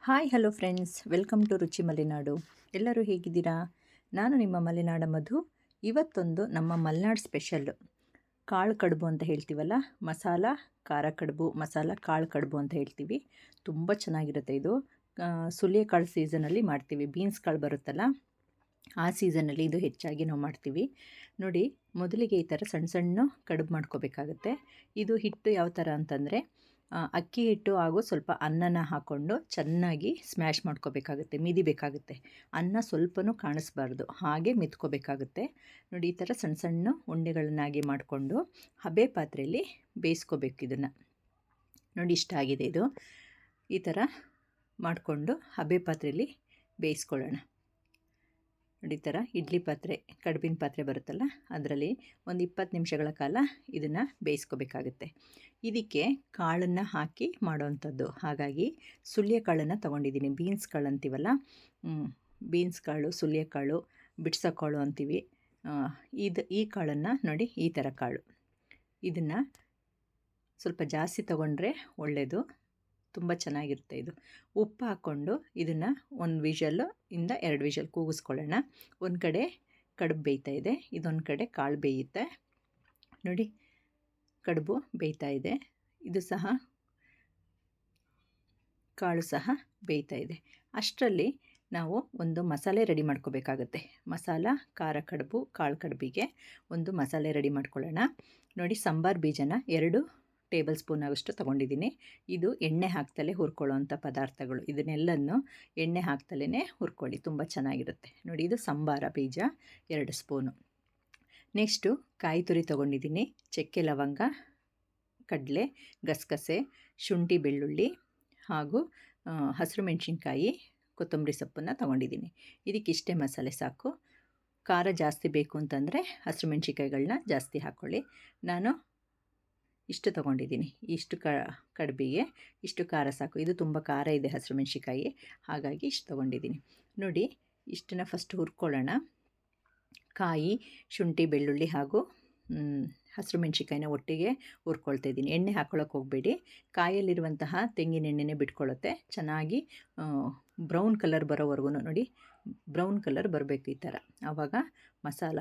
Hi hello friends, welcome to Ruchi Malenadu. ಎಲ್ಲರೂ ಹೇಗಿದ್ದೀರಾ? ನಾನು ನಿಮ್ಮ ಮಲೆನಾಡ ಮಧು. ಇವತ್ತೊಂದು ನಮ್ಮ ಮಲೆನಾಡು ಸ್ಪೆಷಲ್ಲು ಕಾಳು ಕಡುಬು ಅಂತ ಹೇಳ್ತೀವಲ್ಲ, ಮಸಾಲ ಖಾರ ಕಡುಬು, ಮಸಾಲ ಕಾಳು ಕಡುಬು ಅಂತ ಹೇಳ್ತೀವಿ. ತುಂಬ ಚೆನ್ನಾಗಿರುತ್ತೆ ಇದು. ಸುಲಿಯಕಾಳು ಸೀಸನಲ್ಲಿ ಮಾಡ್ತೀವಿ. ಬೀನ್ಸ್ ಕಾಳು ಬರುತ್ತಲ್ಲ, ಆ ಸೀಸನಲ್ಲಿ ಇದು ಹೆಚ್ಚಾಗಿ ನಾವು ಮಾಡ್ತೀವಿ. ನೋಡಿ, ಮೊದಲಿಗೆ ಈ ಥರ ಸಣ್ಣ ಸಣ್ಣ ಕಡುಬು ಮಾಡ್ಕೋಬೇಕಾಗತ್ತೆ. ಇದು ಹಿಟ್ಟು ಯಾವ ಥರ ಅಂತಂದರೆ, ಅಕ್ಕಿ ಹಿಟ್ಟು ಹಾಗೂ ಸ್ವಲ್ಪ ಅನ್ನನ ಹಾಕ್ಕೊಂಡು ಚೆನ್ನಾಗಿ ಸ್ಮ್ಯಾಶ್ ಮಾಡ್ಕೋಬೇಕಾಗುತ್ತೆ, ಮಿದಿಬೇಕಾಗುತ್ತೆ. ಅನ್ನ ಸ್ವಲ್ಪನೂ ಕಾಣಿಸ್ಬಾರ್ದು, ಹಾಗೆ ಮಿದ್ಕೋಬೇಕಾಗುತ್ತೆ. ನೋಡಿ, ಈ ಥರ ಸಣ್ಣ ಸಣ್ಣ ಉಂಡೆಗಳನ್ನಾಗಿ ಮಾಡಿಕೊಂಡು ಹಬೆ ಪಾತ್ರೆಯಲ್ಲಿ ಬೇಯಿಸ್ಕೋಬೇಕು ಇದನ್ನು. ನೋಡಿ, ಇಷ್ಟ ಆಗಿದೆ ಇದು. ಈ ಥರ ಮಾಡಿಕೊಂಡು ಹಬೆ ಪಾತ್ರೆಯಲ್ಲಿ ಬೇಯಿಸ್ಕೊಳ್ಳೋಣ. ನೋಡಿ, ಈ ಥರ ಇಡ್ಲಿ ಪಾತ್ರೆ, ಕಡುಬಿನ ಪಾತ್ರೆ ಬರುತ್ತಲ್ಲ, ಅದರಲ್ಲಿ ಒಂದು 20 ನಿಮಿಷಗಳ ಕಾಲ ಇದನ್ನು ಬೇಯಿಸ್ಕೋಬೇಕಾಗುತ್ತೆ. ಇದಕ್ಕೆ ಕಾಳನ್ನು ಹಾಕಿ ಮಾಡೋವಂಥದ್ದು. ಹಾಗಾಗಿ ಸುಲಿಯ ಕಾಳನ್ನು ತೊಗೊಂಡಿದ್ದೀನಿ. ಬೀನ್ಸ್ ಕಾಳು ಅಂತೀವಲ್ಲ, ಬೀನ್ಸ್ ಕಾಳು, ಸುಲಿಯ ಕಾಳು, ಬಿಡ್ಸೋ ಕಾಳು ಅಂತೀವಿ. ಈ ಕಾಳನ್ನು ನೋಡಿ, ಈ ಥರ ಕಾಳು, ಇದನ್ನು ಸ್ವಲ್ಪ ಜಾಸ್ತಿ ತೊಗೊಂಡ್ರೆ ಒಳ್ಳೆಯದು, ತುಂಬ ಚೆನ್ನಾಗಿರುತ್ತೆ ಇದು. ಉಪ್ಪು ಹಾಕ್ಕೊಂಡು ಇದನ್ನು 1 ವಿಷಲ್ಲು ಇಂದ 2 ವಿಷಲ್ ಕೂಗಿಸ್ಕೊಳ್ಳೋಣ. ಒಂದು ಕಡೆ ಕಡುಬು ಬೇಯ್ತಾ ಇದೆ, ಇದೊಂದು ಕಡೆ ಕಾಳು ಬೇಯುತ್ತೆ. ನೋಡಿ, ಕಡುಬು ಬೇಯ್ತಾ ಇದೆ, ಇದು ಸಹ ಕಾಳು ಸಹ ಬೇಯ್ತಾ ಇದೆ. ಅಷ್ಟರಲ್ಲಿ ನಾವು ಒಂದು ಮಸಾಲೆ ರೆಡಿ ಮಾಡ್ಕೋಬೇಕಾಗುತ್ತೆ. ಮಸಾಲ ಖಾರ ಕಡುಬು, ಕಾಳು ಕಡುಬಿಗೆ ಒಂದು ಮಸಾಲೆ ರೆಡಿ ಮಾಡ್ಕೊಳ್ಳೋಣ. ನೋಡಿ, ಸಾಂಬಾರು ಬೀಜನ 2 ಟೇಬಲ್ ಸ್ಪೂನ್ ಆಗೋಷ್ಟು ತೊಗೊಂಡಿದ್ದೀನಿ. ಇದು ಎಣ್ಣೆ ಹಾಕ್ತಲೇ ಹುರ್ಕೊಳ್ಳೋ ಅಂಥ ಪದಾರ್ಥಗಳು. ಇದನ್ನೆಲ್ಲನೂ ಎಣ್ಣೆ ಹಾಕ್ತಲೇ ಹುರ್ಕೊಳ್ಳಿ, ತುಂಬ ಚೆನ್ನಾಗಿರುತ್ತೆ. ನೋಡಿ, ಇದು ಸಾಂಬಾರ ಬೀಜ 2 ಸ್ಪೂನು. ನೆಕ್ಸ್ಟು ಕಾಯಿ ತುರಿ ತೊಗೊಂಡಿದ್ದೀನಿ. ಚಕ್ಕೆ, ಲವಂಗ, ಕಡಲೆ, ಗಸಗಸೆ, ಶುಂಠಿ, ಬೆಳ್ಳುಳ್ಳಿ ಹಾಗೂ ಹಸಿರು ಮೆಣಸಿನ್ಕಾಯಿ, ಕೊತ್ತಂಬರಿ ಸೊಪ್ಪನ್ನು ತೊಗೊಂಡಿದ್ದೀನಿ. ಇದಕ್ಕಿಷ್ಟೇ ಮಸಾಲೆ ಸಾಕು. ಖಾರ ಜಾಸ್ತಿ ಬೇಕು ಅಂತಂದರೆ ಹಸಿರು ಮೆಣಸಿನ್ಕಾಯಿಗಳನ್ನ ಜಾಸ್ತಿ ಹಾಕ್ಕೊಳ್ಳಿ. ನಾನು ಇಷ್ಟು ತೊಗೊಂಡಿದ್ದೀನಿ. ಇಷ್ಟು ಕಡುಬಿಗೆ ಇಷ್ಟು ಖಾರ ಸಾಕು. ಇದು ತುಂಬ ಖಾರ ಇದೆ ಹಸಿರು ಮೆಣಸಿನ್ಕಾಯಿ, ಹಾಗಾಗಿ ಇಷ್ಟು ತೊಗೊಂಡಿದ್ದೀನಿ. ನೋಡಿ, ಇಷ್ಟನ್ನು ಫಸ್ಟ್ ಹುರ್ಕೊಳ್ಳೋಣ. ಕಾಯಿ, ಶುಂಠಿ, ಬೆಳ್ಳುಳ್ಳಿ ಹಾಗೂ ಹಸಿರು ಮೆಣಸಿನ್ಕಾಯಿನ ಒಟ್ಟಿಗೆ ಹುರ್ಕೊಳ್ತಾ ಇದ್ದೀನಿ. ಎಣ್ಣೆ ಹಾಕ್ಕೊಳ್ಳೋಕೆ ಹೋಗಬೇಡಿ. ಕಾಯಲ್ಲಿರುವಂತಹ ತೆಂಗಿನ ಎಣ್ಣೆನೇ ಬಿಟ್ಕೊಳ್ಳುತ್ತೆ. ಚೆನ್ನಾಗಿ ಬ್ರೌನ್ ಕಲರ್ ಬರೋವರೆಗೂ ನೋಡಿ, ಬ್ರೌನ್ ಕಲರ್ ಬರಬೇಕು ಈ ಥರ. ಆವಾಗ ಮಸಾಲ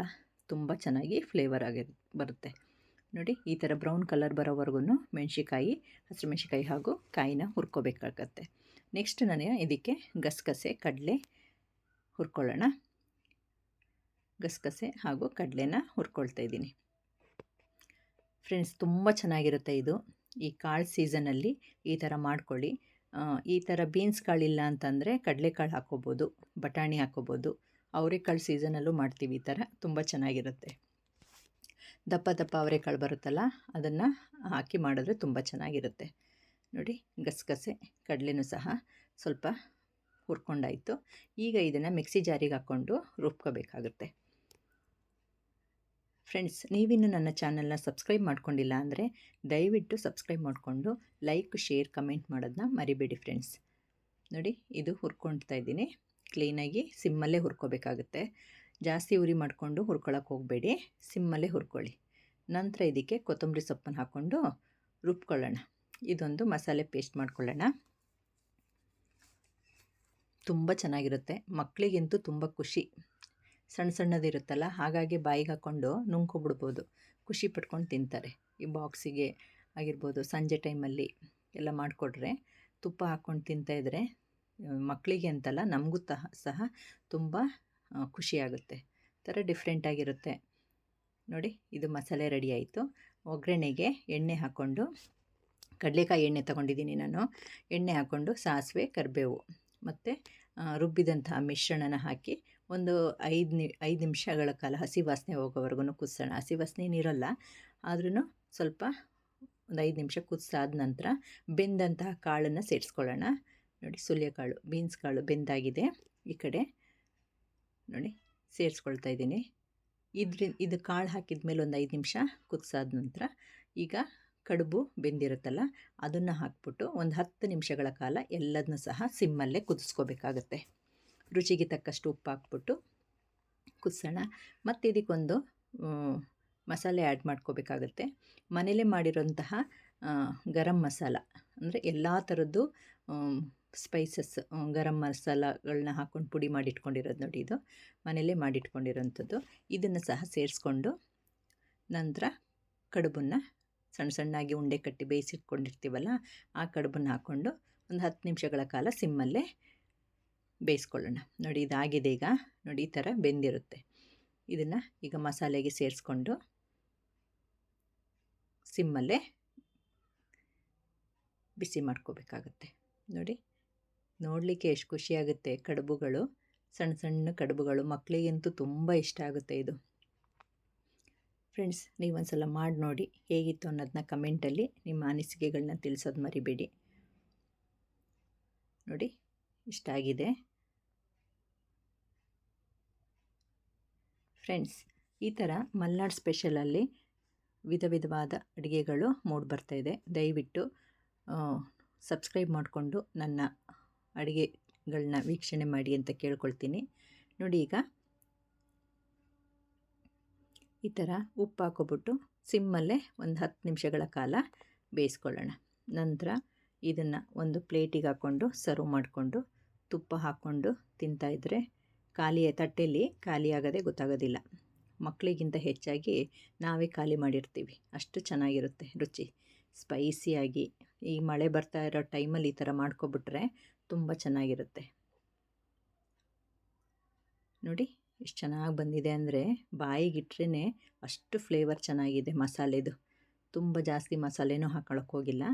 ತುಂಬ ಚೆನ್ನಾಗಿ ಫ್ಲೇವರ್ ಬರುತ್ತೆ. ನೋಡಿ, ಈ ಥರ ಬ್ರೌನ್ ಕಲರ್ ಬರೋವರೆಗೂ ಮೆಣಸಿನ್ಕಾಯಿ, ಹಸಿರು ಮೆಣಸಿನ್ಕಾಯಿ ಹಾಗೂ ಕಾಯಿನ ಹುರ್ಕೋಬೇಕಾಗತ್ತೆ. ನೆಕ್ಸ್ಟ್ ನಾನು ಇದಕ್ಕೆ ಗಸಗಸೆ, ಕಡಲೆ ಹುರ್ಕೊಳ್ಳೋಣ. ಗಸಗಸೆ ಹಾಗೂ ಕಡಲೆನ ಹುರ್ಕೊಳ್ತಾ ಇದ್ದೀನಿ. ಫ್ರೆಂಡ್ಸ್, ತುಂಬ ಚೆನ್ನಾಗಿರುತ್ತೆ ಇದು. ಈ ಕಾಳು ಸೀಸನಲ್ಲಿ ಈ ಥರ ಮಾಡ್ಕೊಳ್ಳಿ. ಈ ಥರ ಬೀನ್ಸ್ ಕಾಳಿಲ್ಲ ಅಂತಂದರೆ ಕಡಲೆಕಾಳು ಹಾಕ್ಕೋಬೋದು, ಬಟಾಣಿ ಹಾಕ್ಕೋಬೋದು. ಅವರೆಕಾಳು ಸೀಸನಲ್ಲೂ ಮಾಡ್ತೀವಿ ಈ ಥರ, ತುಂಬ ಚೆನ್ನಾಗಿರುತ್ತೆ. ದಪ್ಪ ದಪ್ಪ ಅವರೆಕಾಳು ಬರುತ್ತಲ್ಲ, ಅದನ್ನು ಹಾಕಿ ಮಾಡಿದ್ರೆ ತುಂಬ ಚೆನ್ನಾಗಿರುತ್ತೆ. ನೋಡಿ, ಗಸಗಸೆ, ಕಡಲೆನೂ ಸಹ ಸ್ವಲ್ಪ ಹುರ್ಕೊಂಡಾಯಿತು. ಈಗ ಇದನ್ನು ಮಿಕ್ಸಿ ಜಾರಿಗೆ ಹಾಕ್ಕೊಂಡು ರುಬ್ಕೋಬೇಕಾಗುತ್ತೆ. ಫ್ರೆಂಡ್ಸ್, ನೀವಿನ್ನು ನನ್ನ ಚಾನಲ್ನ ಸಬ್ಸ್ಕ್ರೈಬ್ ಮಾಡ್ಕೊಂಡಿಲ್ಲ ಅಂದರೆ ದಯವಿಟ್ಟು ಸಬ್ಸ್ಕ್ರೈಬ್ ಮಾಡಿಕೊಂಡು ಲೈಕ್, ಶೇರ್, ಕಮೆಂಟ್ ಮಾಡೋದನ್ನ ಮರಿಬೇಡಿ ಫ್ರೆಂಡ್ಸ್. ನೋಡಿ, ಇದು ಹುರ್ಕೊಳ್ತಾ ಇದ್ದೀನಿ. ಕ್ಲೀನಾಗಿ ಸಿಮ್ಮಲ್ಲೇ ಹುರ್ಕೋಬೇಕಾಗುತ್ತೆ. ಜಾಸ್ತಿ ಉರಿ ಮಾಡಿಕೊಂಡು ಹುರ್ಕೊಳ್ಳೋಕೆ ಹೋಗಬೇಡಿ, ಸಿಮ್ಮಲ್ಲೇ ಹುರ್ಕೊಳ್ಳಿ. ನಂತರ ಇದಕ್ಕೆ ಕೊತ್ತಂಬರಿ ಸೊಪ್ಪನ್ನು ಹಾಕ್ಕೊಂಡು ರುಬ್ಕೊಳ್ಳೋಣ. ಇದೊಂದು ಮಸಾಲೆ ಪೇಸ್ಟ್ ಮಾಡ್ಕೊಳ್ಳೋಣ. ತುಂಬ ಚೆನ್ನಾಗಿರುತ್ತೆ. ಮಕ್ಕಳಿಗಂತೂ ತುಂಬ ಖುಷಿ. ಸಣ್ಣ ಸಣ್ಣದಿರುತ್ತಲ್ಲ, ಹಾಗಾಗಿ ಬಾಯಿಗೆ ಹಾಕ್ಕೊಂಡು ನುಂಗ್ಕೊಬಿಡ್ಬೋದು, ಖುಷಿ ಪಟ್ಕೊಂಡು ತಿಂತಾರೆ. ಈ ಬಾಕ್ಸಿಗೆ ಆಗಿರ್ಬೋದು, ಸಂಜೆ ಟೈಮಲ್ಲಿ ಎಲ್ಲ ಮಾಡಿಕೊಟ್ರೆ ತುಪ್ಪ ಹಾಕ್ಕೊಂಡು ತಿಂತಾಯಿದ್ರೆ ಮಕ್ಕಳಿಗೆ ಅಂತಲ್ಲ, ನಮಗೂ ಸಹ ತುಂಬ ಖುಷಿಯಾಗುತ್ತೆ. ಥರ ಡಿಫ್ರೆಂಟಾಗಿರುತ್ತೆ. ನೋಡಿ, ಇದು ಮಸಾಲೆ ರೆಡಿ ಆಯಿತು. ಒಗ್ಗರಣೆಗೆ ಎಣ್ಣೆ ಹಾಕ್ಕೊಂಡು, ಕಡಲೆಕಾಯಿ ಎಣ್ಣೆ ತೊಗೊಂಡಿದ್ದೀನಿ ನಾನು. ಎಣ್ಣೆ ಹಾಕ್ಕೊಂಡು ಸಾಸಿವೆ, ಕರಿಬೇವು ಮತ್ತು ರುಬ್ಬಿದಂತಹ ಮಿಶ್ರಣನ ಹಾಕಿ ಒಂದು 5 ನಿಮಿಷಗಳ ಕಾಲ ಹಸಿ ವಾಸನೆ ಹೋಗೋವರೆಗೂ ಕುದಿಸೋಣ. ಹಸಿ ವಾಸನೆ ಏನಿರಲ್ಲ, ಆದ್ರೂ ಸ್ವಲ್ಪ ಒಂದು 5 ನಿಮಿಷ ಕುದಿಸಾದ ನಂತರ ಬೆಂದಂತಹ ಕಾಳನ್ನು ಸೇರಿಸ್ಕೊಳ್ಳೋಣ. ನೋಡಿ, ಸುಲಿಯ ಕಾಳು, ಬೀನ್ಸ್ ಕಾಳು ಬೆಂದಾಗಿದೆ. ಈ ಕಡೆ ನೋಡಿ ಸೇರಿಸ್ಕೊಳ್ತಾ ಇದ್ದೀನಿ. ಇದು ಕಾಳು ಹಾಕಿದ ಮೇಲೆ ಒಂದು 5 ನಿಮಿಷ ಕುದಿಸಾದ ನಂತರ ಈಗ ಕಡುಬು ಬೆಂದಿರುತ್ತಲ್ಲ, ಅದನ್ನು ಹಾಕ್ಬಿಟ್ಟು ಒಂದು 10 ನಿಮಿಷಗಳ ಕಾಲ ಎಲ್ಲದನ್ನೂ ಸಹ ಸಿಮ್ಮಲ್ಲೇ ಕುದಿಸ್ಕೋಬೇಕಾಗತ್ತೆ. ರುಚಿಗೆ ತಕ್ಕಷ್ಟು ಉಪ್ಪು ಹಾಕ್ಬಿಟ್ಟು ಕುದಿಸೋಣ. ಮತ್ತು ಇದಕ್ಕೊಂದು ಮಸಾಲೆ ಆ್ಯಡ್ ಮಾಡ್ಕೋಬೇಕಾಗತ್ತೆ. ಮನೇಲೇ ಮಾಡಿರೋಂತಹ ಗರಂ ಮಸಾಲ, ಅಂದರೆ ಎಲ್ಲ ಥರದ್ದು ಸ್ಪೈಸಸ್ ಗರಂ ಮಸಾಲಗಳನ್ನ ಹಾಕ್ಕೊಂಡು ಪುಡಿ ಮಾಡಿಟ್ಕೊಂಡಿರೋದು ನೋಡಿ, ಇದು ಮನೆಯಲ್ಲೇ ಮಾಡಿಟ್ಕೊಂಡಿರೋಂಥದ್ದು. ಇದನ್ನು ಸಹ ಸೇರಿಸ್ಕೊಂಡು ನಂತರ ಕಡುಬನ್ನು ಸಣ್ಣ ಸಣ್ಣಾಗಿ ಉಂಡೆ ಕಟ್ಟಿ ಬೇಯಿಸಿಟ್ಕೊಂಡಿರ್ತೀವಲ್ಲ, ಆ ಕಡುಬನ್ನು ಹಾಕ್ಕೊಂಡು ಒಂದು 10 ನಿಮಿಷಗಳ ಕಾಲ ಸಿಮ್ಮಲ್ಲೇ ಬೇಯಿಸ್ಕೊಳ್ಳೋಣ. ನೋಡಿ ಇದಾಗಿದೆ ಈಗ. ನೋಡಿ ಈ ಥರ ಬೆಂದಿರುತ್ತೆ. ಇದನ್ನು ಈಗ ಮಸಾಲೆಗೆ ಸೇರಿಸ್ಕೊಂಡು ಸಿಮ್ಮಲ್ಲೇ ಬಿಸಿ ಮಾಡ್ಕೋಬೇಕಾಗತ್ತೆ. ನೋಡಿ, ನೋಡಲಿಕ್ಕೆ ಎಷ್ಟು ಖುಷಿಯಾಗುತ್ತೆ. ಕಡುಬುಗಳು, ಸಣ್ಣ ಸಣ್ಣ ಕಡುಬುಗಳು, ಮಕ್ಕಳಿಗಂತೂ ತುಂಬ ಇಷ್ಟ ಆಗುತ್ತೆ ಇದು. ಫ್ರೆಂಡ್ಸ್, ನೀವೊಂದು ಸಲ ಮಾಡಿ ನೋಡಿ, ಹೇಗಿತ್ತು ಅನ್ನೋದನ್ನ ಕಮೆಂಟಲ್ಲಿ ನಿಮ್ಮ ಅನಿಸಿಕೆಗಳನ್ನ ತಿಳಿಸೋದು ಮರಿಬೇಡಿ. ನೋಡಿ ಇಷ್ಟ ಆಗಿದೆ. ಫ್ರೆಂಡ್ಸ್, ಈ ಥರ ಮಲೆನಾಡು ಸ್ಪೆಷಲಲ್ಲಿ ವಿಧ ವಿಧವಾದ ಅಡುಗೆಗಳು ಮೂಡಿಬರ್ತಾಯಿದೆ. ದಯವಿಟ್ಟು ಸಬ್ಸ್ಕ್ರೈಬ್ ಮಾಡಿಕೊಂಡು ನನ್ನ ಅಡುಗೆಗಳನ್ನ ವೀಕ್ಷಣೆ ಮಾಡಿ ಅಂತ ಕೇಳ್ಕೊಳ್ತೀನಿ. ನೋಡಿ, ಈಗ ಈ ಥರ ಉಪ್ಪು ಹಾಕೊಬಿಟ್ಟು ಸಿಮ್ಮಲ್ಲೇ ಒಂದು 10 ನಿಮಿಷಗಳ ಕಾಲ ಬೇಯಿಸ್ಕೊಳ್ಳೋಣ. ನಂತರ ಇದನ್ನು ಒಂದು ಪ್ಲೇಟಿಗೆ ಹಾಕ್ಕೊಂಡು ಸರ್ವ್ ಮಾಡಿಕೊಂಡು ತುಪ್ಪ ಹಾಕ್ಕೊಂಡು ತಿಂತಾಯಿದ್ರೆ ತಟ್ಟೆಯಲ್ಲಿ ಖಾಲಿ ಆಗೋದೇ ಗೊತ್ತಾಗೋದಿಲ್ಲ. ಮಕ್ಕಳಿಗಿಂತ ಹೆಚ್ಚಾಗಿ ನಾವೇ ಖಾಲಿ ಮಾಡಿರ್ತೀವಿ. ಅಷ್ಟು ಚೆನ್ನಾಗಿರುತ್ತೆ ರುಚಿ, ಸ್ಪೈಸಿಯಾಗಿ. ಈ ಮಳೆ ಬರ್ತಾ ಇರೋ ಟೈಮಲ್ಲಿ ಈ ಥರ ಮಾಡ್ಕೊಬಿಟ್ರೆ ತುಂಬ ಚೆನ್ನಾಗಿರುತ್ತೆ. ನೋಡಿ ಎಷ್ಟು ಚೆನ್ನಾಗಿ ಬಂದಿದೆ ಅಂದರೆ ಬಾಯಿಗಿಟ್ರೇ ಅಷ್ಟು ಫ್ಲೇವರ್ ಚೆನ್ನಾಗಿದೆ ಮಸಾಲೆದು. ತುಂಬ ಜಾಸ್ತಿ ಮಸಾಲೆನೂ ಹಾಕೊಳ್ಳೋಕೆ ಹೋಗಿಲ್ಲ.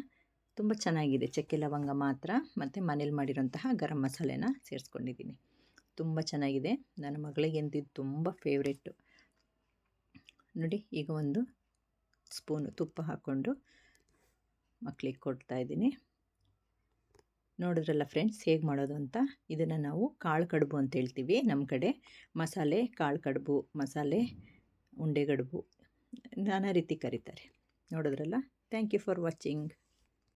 ತುಂಬ ಚೆನ್ನಾಗಿದೆ. ಚಕ್ಕೆ ಲವಂಗ ಮಾತ್ರ ಮತ್ತು ಮನೇಲಿ ಮಾಡಿರೋಂತಹ ಗರಂ ಮಸಾಲೆನ ಸೇರಿಸ್ಕೊಂಡಿದ್ದೀನಿ. ತುಂಬ ಚೆನ್ನಾಗಿದೆ. ನನ್ನ ಮಗಳಿಗೆ ಅಂತಿದ್ದು ತುಂಬ ಫೇವ್ರೆಟ್ಟು. ನೋಡಿ, ಈಗ ಒಂದು ಸ್ಪೂನು ತುಪ್ಪ ಹಾಕ್ಕೊಂಡು ಮಕ್ಕಳಿಗೆ ಕೊಡ್ತಾಯಿದ್ದೀನಿ. ನೋಡಿದ್ರಲ್ಲ ಫ್ರೆಂಡ್ಸ್, ಹೇಗೆ ಮಾಡೋದು ಅಂತ. ಇದನ್ನು ನಾವು ಕಾಳು ಕಡುಬು ಅಂತ ಹೇಳ್ತೀವಿ ನಮ್ಮ ಕಡೆ. ಮಸಾಲೆ ಕಾಳು ಕಡುಬು, ಮಸಾಲೆ ಉಂಡೆ ಕಡುಬು, ನಾನಾ ರೀತಿ ಕರೀತಾರೆ. ನೋಡಿದ್ರಲ್ಲ. Thank you for watching.